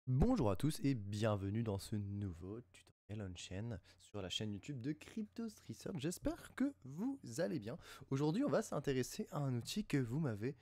Bonjour à tous et bienvenue dans ce nouveau tutoriel on-chain sur la chaîne YouTube de Cryptos Research. J'espère que vous allez bien. Aujourd'hui, on va s'intéresser à un outil que vous m'avez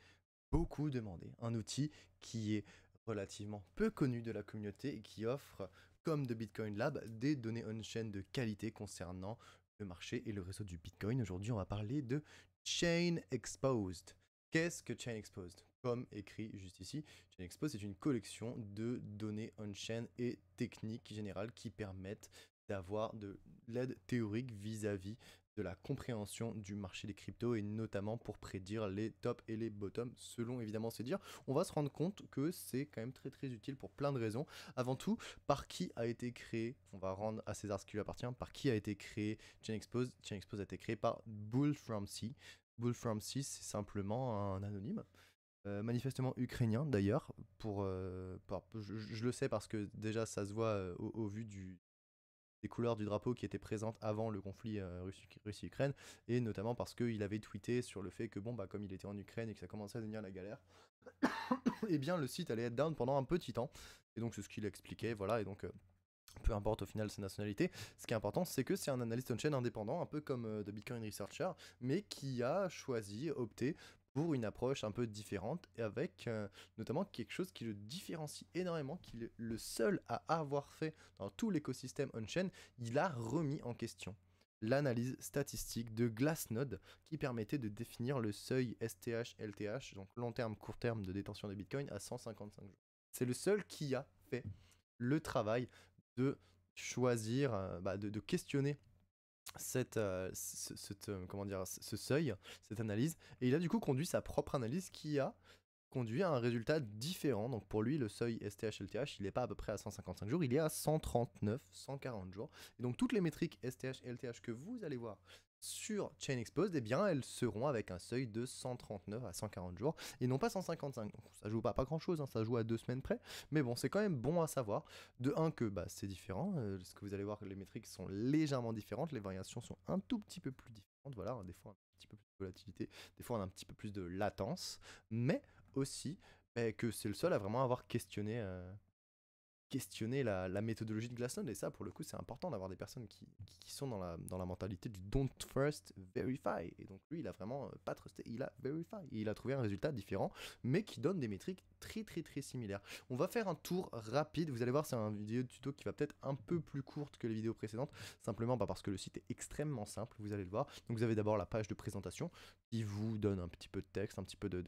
beaucoup demandé. Un outil qui est relativement peu connu de la communauté et qui offre, comme de Bitcoin Lab, des données on-chain de qualité concernant le marché et le réseau du Bitcoin. Aujourd'hui, on va parler de Chain Exposed. Qu'est-ce que Chain Exposed? Comme écrit juste ici, Chain Exposed est une collection de données on-chain et techniques générales qui permettent d'avoir de l'aide théorique vis-à-vis de la compréhension du marché des cryptos et notamment pour prédire les tops et les bottoms selon évidemment ces dires. On va se rendre compte que c'est quand même très utile pour plein de raisons. Avant tout, par qui a été créé, on va rendre à César ce qui lui appartient, par qui a été créé Chain Exposed. Chain Exposed a été créé par Bull From Sea. Bull From Sea, c'est simplement un anonyme. Manifestement ukrainien d'ailleurs, je le sais parce que déjà ça se voit au vu des couleurs du drapeau qui étaient présentes avant le conflit Russie-Ukraine, et notamment parce qu'il avait tweeté sur le fait que bon bah comme il était en Ukraine et que ça commençait à devenir la galère, et bien le site allait être down pendant un petit temps, et donc c'est ce qu'il expliquait, voilà, et donc peu importe au final sa nationalité, ce qui est important c'est que c'est un analyste on-chain indépendant, un peu comme The Bitcoin Researcher, mais qui a choisi, opté pour une approche un peu différente, et avec notamment quelque chose qui le différencie énormément, qui est le seul à avoir fait dans tout l'écosystème on-chain. Il a remis en question l'analyse statistique de Glassnode qui permettait de définir le seuil STH-LTH, donc long terme, court terme de détention de Bitcoin, à 155 jours. C'est le seul qui a fait le travail de choisir, de questionner comment dire, ce seuil, cette analyse, et il a du coup conduit sa propre analyse qui a conduit à un résultat différent. Donc pour lui, le seuil STH-LTH, il n'est pas à peu près à 155 jours, il est à 139, 140 jours. Et donc toutes les métriques STH et LTH que vous allez voir sur Chain Exposed, eh bien elles seront avec un seuil de 139 à 140 jours et non pas 155. Donc ça joue pas grand chose, hein, ça joue à 2 semaines près, mais bon, c'est quand même bon à savoir. De 1 que bah, c'est différent, parce que vous allez voir que les métriques sont légèrement différentes, les variations sont un tout petit peu plus différentes, voilà, des fois un petit peu plus de volatilité, des fois on a un petit peu plus de latence, mais aussi que c'est le seul à vraiment avoir questionner la méthodologie de Glassnode, et ça pour le coup c'est important d'avoir des personnes qui sont dans la mentalité du don't first verify, et donc lui il a vraiment pas trusté, il a verify et il a trouvé un résultat différent mais qui donne des métriques très similaires. On va faire un tour rapide, vous allez voir c'est un vidéo tuto qui va peut-être un peu plus courte que les vidéos précédentes, simplement parce que le site est extrêmement simple, vous allez le voir. Donc vous avez d'abord la page de présentation qui vous donne un petit peu de texte, un petit peu de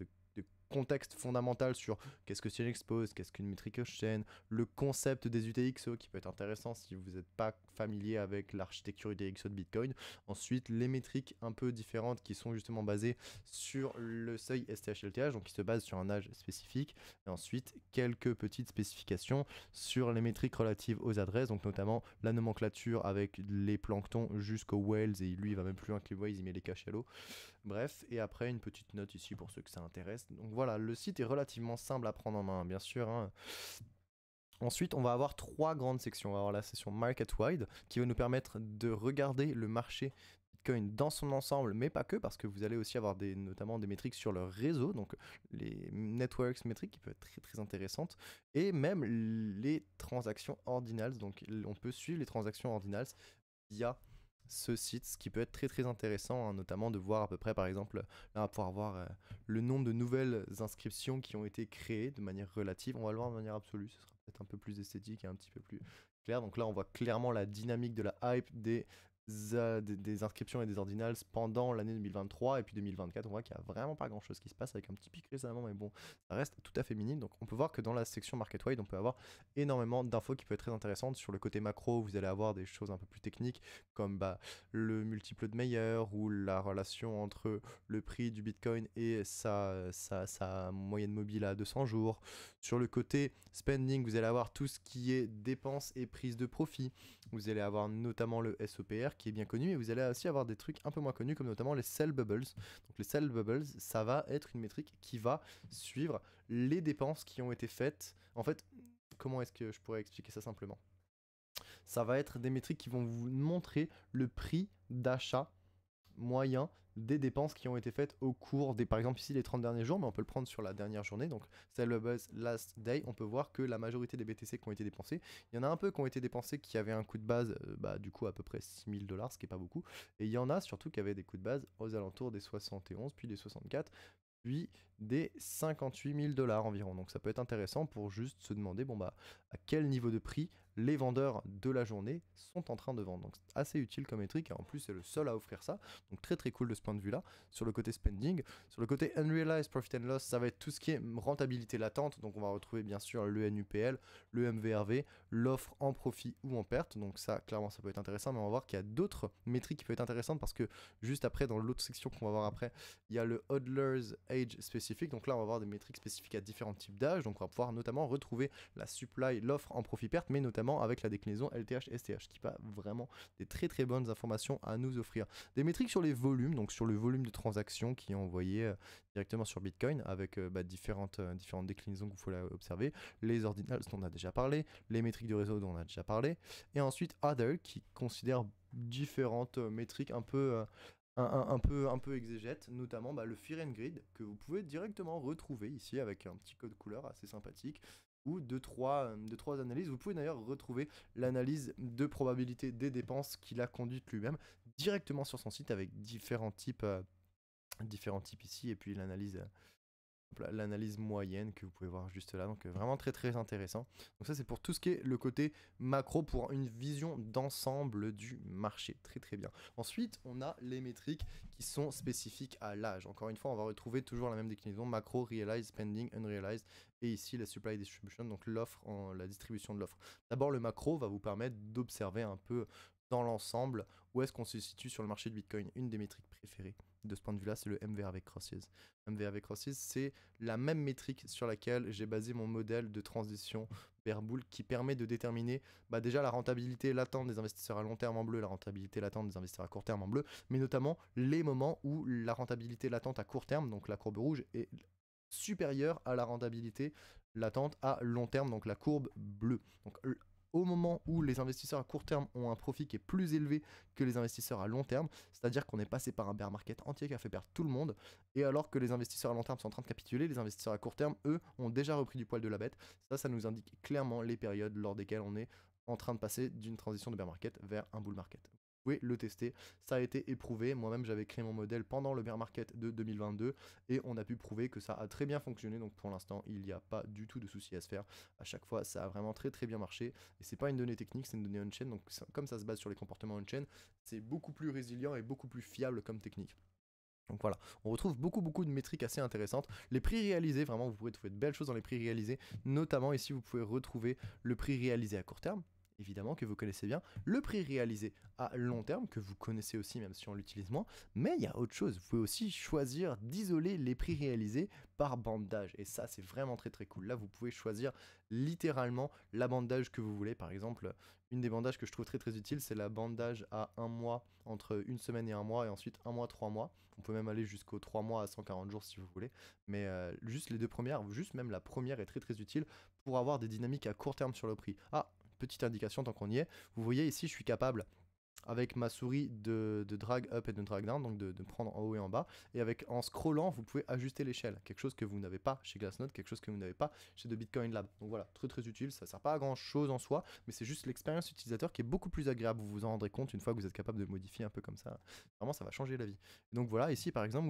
contexte fondamental sur qu'est-ce que Chain Exposed, qu'est-ce qu'une métrique on-chain, le concept des UTXO qui peut être intéressant si vous n'êtes pas familier avec l'architecture UTXO de Bitcoin. Ensuite, les métriques un peu différentes qui sont justement basées sur le seuil STH-LTH, donc qui se basent sur un âge spécifique. Et ensuite, quelques petites spécifications sur les métriques relatives aux adresses, donc notamment la nomenclature avec les planctons jusqu'aux whales, et lui il va même plus loin que les whales, il met les cachalots. Bref, et après une petite note ici pour ceux que ça intéresse. Donc voilà, le site est relativement simple à prendre en main, bien sûr, hein. Ensuite, on va avoir 3 grandes sections. On va avoir la section Market Wide qui va nous permettre de regarder le marché Bitcoin dans son ensemble, mais pas que, parce que vous allez aussi avoir notamment des métriques sur le réseau, donc les networks métriques qui peuvent être très intéressantes, et même les transactions ordinals. Donc on peut suivre les transactions ordinals via ce site, ce qui peut être très intéressant, hein, notamment de voir à peu près, par exemple, là on va pouvoir voir le nombre de nouvelles inscriptions qui ont été créées de manière relative. On va le voir de manière absolue, ce sera peut-être un peu plus esthétique et un petit peu plus clair. Donc là on voit clairement la dynamique de la hype des inscriptions et des ordinals pendant l'année 2023, et puis 2024 on voit qu'il n'y a vraiment pas grand chose qui se passe, avec un petit pic récemment, mais bon ça reste tout à fait minime. Donc on peut voir que dans la section Market Wide on peut avoir énormément d'infos qui peuvent être très intéressantes. Sur le côté macro vous allez avoir des choses un peu plus techniques comme le multiple de Mayer ou la relation entre le prix du Bitcoin et sa moyenne mobile à 200 jours. Sur le côté spending, vous allez avoir tout ce qui est dépenses et prise de profit. Vous allez avoir notamment le SOPR qui est bien connu, et vous allez aussi avoir des trucs un peu moins connus comme notamment les sell bubbles. Donc les sell bubbles, ça va être une métrique qui va suivre les dépenses qui ont été faites. En fait, comment est-ce que je pourrais expliquer ça simplement ? Ça va être des métriques qui vont vous montrer le prix d'achat moyen des dépenses qui ont été faites au cours des, par exemple ici les 30 derniers jours, mais on peut le prendre sur la dernière journée, donc Sell the Buzz Last Day, on peut voir que la majorité des BTC qui ont été dépensés, il y en a un peu qui ont été dépensés qui avaient un coût de base, du coup à peu près 6 000 $, ce qui est pas beaucoup, et il y en a surtout qui avaient des coûts de base aux alentours des 71, puis des 64, puis des 58 000 $ environ. Donc ça peut être intéressant pour juste se demander, bon bah, à quel niveau de prix les vendeurs de la journée sont en train de vendre. Donc c'est assez utile comme métrique, et en plus c'est le seul à offrir ça. Donc très très cool de ce point de vue-là. Sur le côté spending, sur le côté unrealized profit and loss, ça va être tout ce qui est rentabilité latente. Donc on va retrouver bien sûr le NUPL, le MVRV, l'offre en profit ou en perte. Donc ça, clairement, ça peut être intéressant, mais on va voir qu'il y a d'autres métriques qui peuvent être intéressantes parce que juste après, dans l'autre section qu'on va voir après, il y a le Hodler's Age spécifique. Donc là, on va voir des métriques spécifiques à différents types d'âge. Donc on va pouvoir notamment retrouver la supply, l'offre en profit-perte, mais notamment avec la déclinaison LTH-STH, qui va vraiment des très très bonnes informations à nous offrir. Des métriques sur les volumes, donc sur le volume de transactions qui est envoyé directement sur Bitcoin avec différentes déclinaisons que vous pouvez observer, les ordinals dont on a déjà parlé, les métriques de réseau dont on a déjà parlé, et ensuite Other qui considère différentes métriques un peu exégètes, notamment le Fear and Greed que vous pouvez directement retrouver ici avec un petit code couleur assez sympathique, ou deux trois analyses. Vous pouvez d'ailleurs retrouver l'analyse de probabilité des dépenses qu'il a conduite lui-même directement sur son site avec différents types ici, et puis l'analyse moyenne que vous pouvez voir juste là, donc vraiment très très intéressant. Donc ça c'est pour tout ce qui est le côté macro, pour une vision d'ensemble du marché, très très bien. Ensuite on a les métriques qui sont spécifiques à l'âge. Encore une fois on va retrouver toujours la même déclinaison, macro, realized, spending, unrealized, et ici la supply distribution, donc l'offre, la distribution de l'offre. D'abord le macro va vous permettre d'observer un peu dans l'ensemble où est-ce qu'on se situe sur le marché de Bitcoin. Une des métriques préférées de ce point de vue là, c'est le MVRV Crosses. MVRV Crosses, c'est la même métrique sur laquelle j'ai basé mon modèle de transition bear bull, qui permet de déterminer déjà la rentabilité latente des investisseurs à long terme en bleu, la rentabilité latente des investisseurs à court terme en bleu, mais notamment les moments où la rentabilité latente à court terme, donc la courbe rouge, est supérieure à la rentabilité latente à long terme, donc la courbe bleue. Donc au moment où les investisseurs à court terme ont un profit qui est plus élevé que les investisseurs à long terme, c'est-à-dire qu'on est passé par un bear market entier qui a fait perdre tout le monde, et alors que les investisseurs à long terme sont en train de capituler, les investisseurs à court terme, eux, ont déjà repris du poil de la bête. Ça nous indique clairement les périodes lors desquelles on est en train de passer d'une transition de bear market vers un bull market. Vous pouvez le tester, ça a été éprouvé. Moi-même, j'avais créé mon modèle pendant le bear market de 2022 et on a pu prouver que ça a très bien fonctionné. Donc pour l'instant, il n'y a pas du tout de souci à se faire. À chaque fois, ça a vraiment très très bien marché. Et c'est pas une donnée technique, c'est une donnée on-chain. Donc comme ça se base sur les comportements on-chain, c'est beaucoup plus résilient et beaucoup plus fiable comme technique. Donc voilà, on retrouve beaucoup de métriques assez intéressantes. Les prix réalisés, vraiment, vous pouvez trouver de belles choses dans les prix réalisés. Notamment ici, vous pouvez retrouver le prix réalisé à court terme, évidemment, que vous connaissez bien, le prix réalisé à long terme, que vous connaissez aussi, même si on l'utilise moins, mais il y a autre chose, vous pouvez aussi choisir d'isoler les prix réalisés par bande d'âge, et ça c'est vraiment très très cool. Là vous pouvez choisir littéralement la bande d'âge que vous voulez. Par exemple, une des bandes d'âge que je trouve très très utile, c'est la bande d'âge à un mois, entre une semaine et un mois, et ensuite un mois, 3 mois. On peut même aller jusqu'aux 3 mois à 140 jours si vous voulez, mais juste les deux premières, juste même la première est très très utile pour avoir des dynamiques à court terme sur le prix. Ah, petite indication tant qu'on y est, vous voyez ici je suis capable avec ma souris de drag up et de drag down, donc de prendre en haut et en bas, et en scrollant vous pouvez ajuster l'échelle, quelque chose que vous n'avez pas chez Glassnode, quelque chose que vous n'avez pas chez The Bitcoin Lab. Donc voilà, très très utile, ça sert pas à grand chose en soi, mais c'est juste l'expérience utilisateur qui est beaucoup plus agréable, vous vous en rendrez compte une fois que vous êtes capable de modifier un peu comme ça, vraiment ça va changer la vie. Et donc voilà, ici par exemple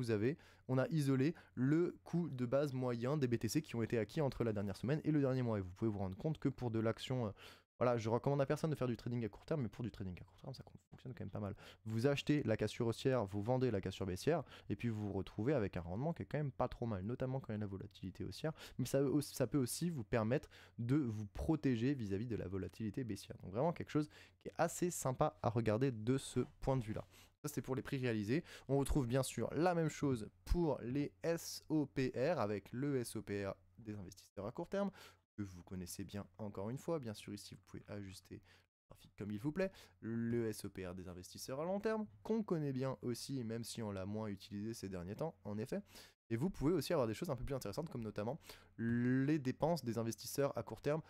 on a isolé le coût de base moyen des BTC qui ont été acquis entre la dernière semaine et le dernier mois, et vous pouvez vous rendre compte que pour de l'action voilà, je recommande à personne de faire du trading à court terme, mais pour du trading à court terme, ça fonctionne quand même pas mal. Vous achetez la cassure haussière, vous vendez la cassure baissière, et puis vous vous retrouvez avec un rendement qui est quand même pas trop mal, notamment quand il y a la volatilité haussière, mais ça peut aussi vous permettre de vous protéger vis-à-vis de la volatilité baissière. Donc vraiment quelque chose qui est assez sympa à regarder de ce point de vue-là. Ça, c'était pour les prix réalisés. On retrouve bien sûr la même chose pour les SOPR, avec le SOPR des investisseurs à court terme, que vous connaissez bien encore une fois. Bien sûr, ici, vous pouvez ajuster le graphique comme il vous plaît. Le SOPR des investisseurs à long terme, qu'on connaît bien aussi, même si on l'a moins utilisé ces derniers temps, en effet. Et vous pouvez aussi avoir des choses un peu plus intéressantes, comme notamment les dépenses des investisseurs à court terme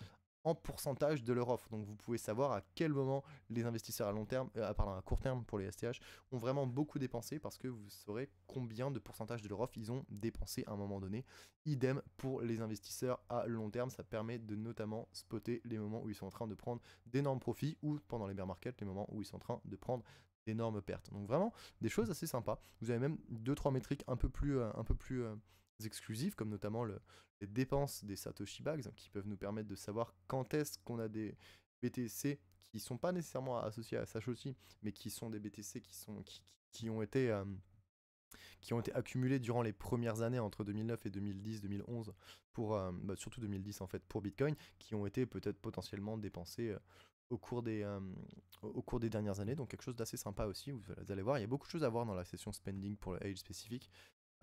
en pourcentage de leur offre. Donc vous pouvez savoir à quel moment les investisseurs à long terme, pardon, à court terme pour les STH, ont vraiment beaucoup dépensé parce que vous saurez combien de pourcentage de leur offre ils ont dépensé à un moment donné. Idem pour les investisseurs à long terme, ça permet de notamment spotter les moments où ils sont en train de prendre d'énormes profits ou pendant les bear markets, les moments où ils sont en train de prendre d'énormes pertes. Donc vraiment des choses assez sympas. Vous avez même 2-3 métriques un peu plus exclusives, comme notamment les dépenses des Satoshi Bags, qui peuvent nous permettre de savoir quand est-ce qu'on a des BTC qui sont pas nécessairement associés à Satoshi, mais qui sont des BTC qui ont été accumulés durant les premières années entre 2009 et 2010-2011 pour surtout 2010 en fait pour Bitcoin, qui ont été peut-être potentiellement dépensés au cours des dernières années. Donc quelque chose d'assez sympa aussi. Vous allez voir, il y a beaucoup de choses à voir dans la session spending pour le age spécifique.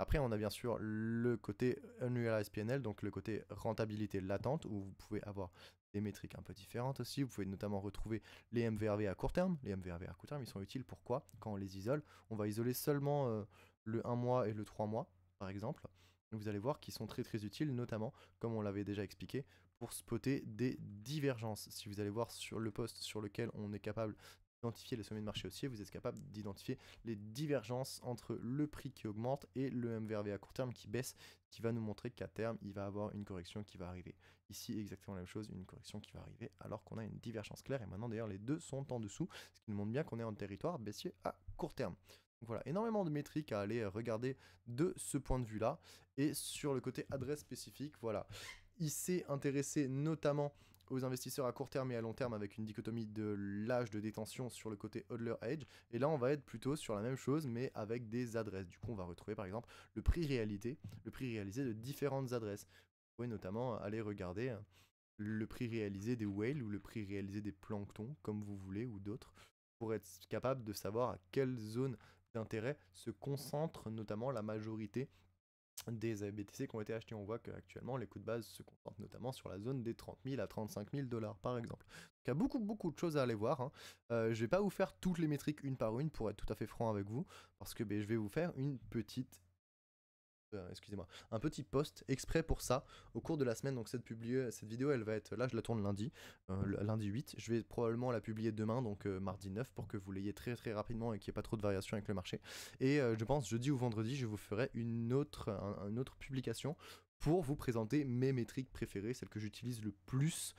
Après, on a bien sûr le côté Unrealized PNL, donc le côté rentabilité latente, où vous pouvez avoir des métriques un peu différentes aussi. Vous pouvez notamment retrouver les MVRV à court terme. Les MVRV à court terme, ils sont utiles. Pourquoi? Quand on les isole, on va isoler seulement le 1 mois et le 3 mois, par exemple. Vous allez voir qu'ils sont très très utiles, notamment, comme on l'avait déjà expliqué, pour spotter des divergences. Si vous allez voir sur le post sur lequel on est capable d'identifier les sommets de marché haussiers, vous êtes capable d'identifier les divergences entre le prix qui augmente et le MVRV à court terme qui baisse, qui va nous montrer qu'à terme, il va avoir une correction qui va arriver. Ici, exactement la même chose, une correction qui va arriver alors qu'on a une divergence claire. Et maintenant, d'ailleurs, les deux sont en dessous, ce qui nous montre bien qu'on est en territoire baissier à court terme. Donc voilà, énormément de métriques à aller regarder de ce point de vue-là. Et sur le côté adresse spécifique, voilà, il s'est intéressé notamment aux investisseurs à court terme et à long terme avec une dichotomie de l'âge de détention sur le côté hodler age. Et là, on va être plutôt sur la même chose, mais avec des adresses. Du coup, on va retrouver par exemple le prix réalisé de différentes adresses. Vous pouvez notamment aller regarder le prix réalisé des whales ou le prix réalisé des planctons, comme vous voulez, ou d'autres, pour être capable de savoir à quelle zone d'intérêt se concentre notamment la majorité des BTC qui ont été achetés. On voit qu'actuellement les coûts de base se concentrent notamment sur la zone des 30 000 à 35 000 dollars par exemple. Donc il y a beaucoup de choses à aller voir. Hein. Je vais pas vous faire toutes les métriques une par une pour être tout à fait franc avec vous, parce que je vais vous faire une petite excusez-moi, un petit post exprès pour ça au cours de la semaine. Donc cette vidéo elle va être, là je la tourne lundi, lundi 8, je vais probablement la publier demain, donc mardi 9, pour que vous l'ayez très très rapidement et qu'il n'y ait pas trop de variations avec le marché. Et je pense jeudi ou vendredi je vous ferai une autre publication pour vous présenter mes métriques préférées, celles que j'utilise le plus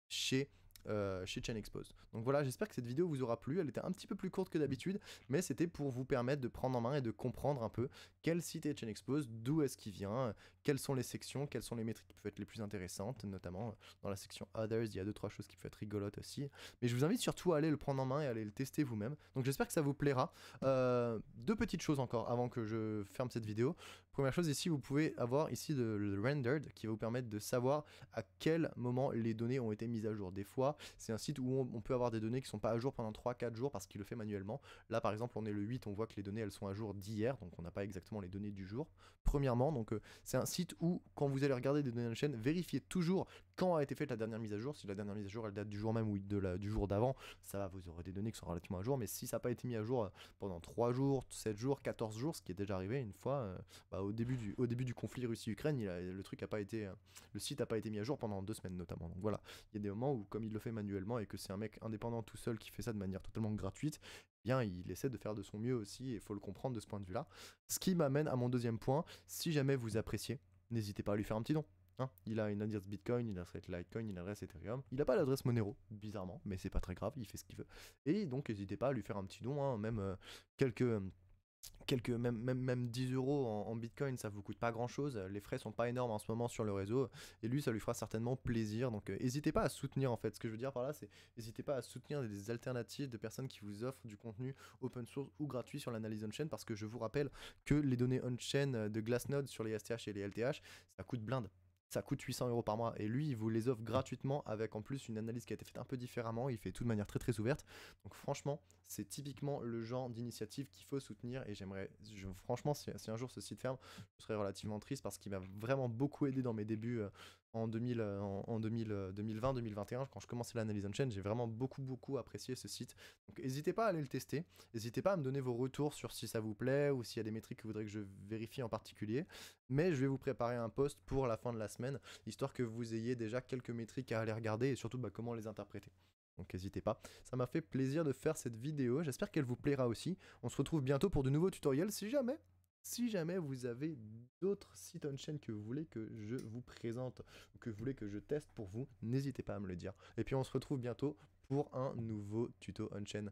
chez Chain Expose. Donc voilà, j'espère que cette vidéo vous aura plu. Elle était un petit peu plus courte que d'habitude, mais c'était pour vous permettre de prendre en main et de comprendre un peu quel site est Chain Expose, d'où est-ce qu'il vient, quelles sont les sections, quelles sont les métriques qui peuvent être les plus intéressantes, notamment dans la section Others, il y a 2-3 choses qui peuvent être rigolotes aussi. Mais je vous invite surtout à aller le prendre en main et à aller le tester vous-même. Donc j'espère que ça vous plaira. Deux petites choses encore avant que je ferme cette vidéo. Première chose, ici vous pouvez avoir ici le rendered qui va vous permettre de savoir à quel moment les données ont été mises à jour. Des fois, c'est un site où on peut avoir des données qui sont pas à jour pendant 3-4 jours parce qu'il le fait manuellement. Là par exemple on est le 8, on voit que les données elles sont à jour d'hier, donc on n'a pas exactement les données du jour. Premièrement, donc c'est un site où quand vous allez regarder des données de chaîne, vérifiez toujours quand a été faite la dernière mise à jour. Si la dernière mise à jour elle date du jour même ou du jour d'avant, ça va, vous aurez des données qui sont relativement à jour. Mais si ça n'a pas été mis à jour pendant 3 jours, 7 jours, 14 jours, ce qui est déjà arrivé une fois, au début du conflit Russie-Ukraine, le site n'a pas été mis à jour pendant 2 semaines notamment. Donc voilà, il y a des moments où comme il le fait manuellement et que c'est un mec indépendant tout seul qui fait ça de manière totalement gratuite, eh bien il essaie de faire de son mieux aussi et il faut le comprendre de ce point de vue-là. Ce qui m'amène à mon deuxième point, si jamais vous appréciez, n'hésitez pas à lui faire un petit don. Hein, il a une adresse Bitcoin, une adresse Litecoin, une adresse Ethereum. Il n'a pas l'adresse Monero, bizarrement, mais c'est pas très grave, il fait ce qu'il veut. Et donc n'hésitez pas à lui faire un petit don, hein, même même 10 euros en Bitcoin, ça vous coûte pas grand chose. Les frais sont pas énormes en ce moment sur le réseau. Et lui, ça lui fera certainement plaisir. Donc, n'hésitez pas à soutenir en fait. Ce que je veux dire par là, c'est n'hésitez pas à soutenir des alternatives de personnes qui vous offrent du contenu open source ou gratuit sur l'analyse on-chain. Parce que je vous rappelle que les données on-chain de Glassnode sur les STH et les LTH, ça coûte blinde. Ça coûte 800 euros par mois et lui il vous les offre gratuitement avec en plus une analyse qui a été faite un peu différemment, il fait tout de manière très très ouverte. Donc franchement c'est typiquement le genre d'initiative qu'il faut soutenir et franchement si un jour ce site ferme, je serais relativement triste parce qu'il m'a vraiment beaucoup aidé dans mes débuts en 2020-2021, quand je commençais l'analyse on-chain, j'ai vraiment beaucoup apprécié ce site. Donc n'hésitez pas à aller le tester, n'hésitez pas à me donner vos retours sur si ça vous plaît ou s'il y a des métriques que vous voudrez que je vérifie en particulier. Mais je vais vous préparer un post pour la fin de la semaine, histoire que vous ayez déjà quelques métriques à aller regarder et surtout comment les interpréter. Donc n'hésitez pas. Ça m'a fait plaisir de faire cette vidéo, j'espère qu'elle vous plaira aussi. On se retrouve bientôt pour de nouveaux tutoriels si jamais vous avez d'autres sites on-chain que vous voulez que je vous présente ou que vous voulez que je teste pour vous, n'hésitez pas à me le dire. Et puis on se retrouve bientôt pour un nouveau tuto on-chain.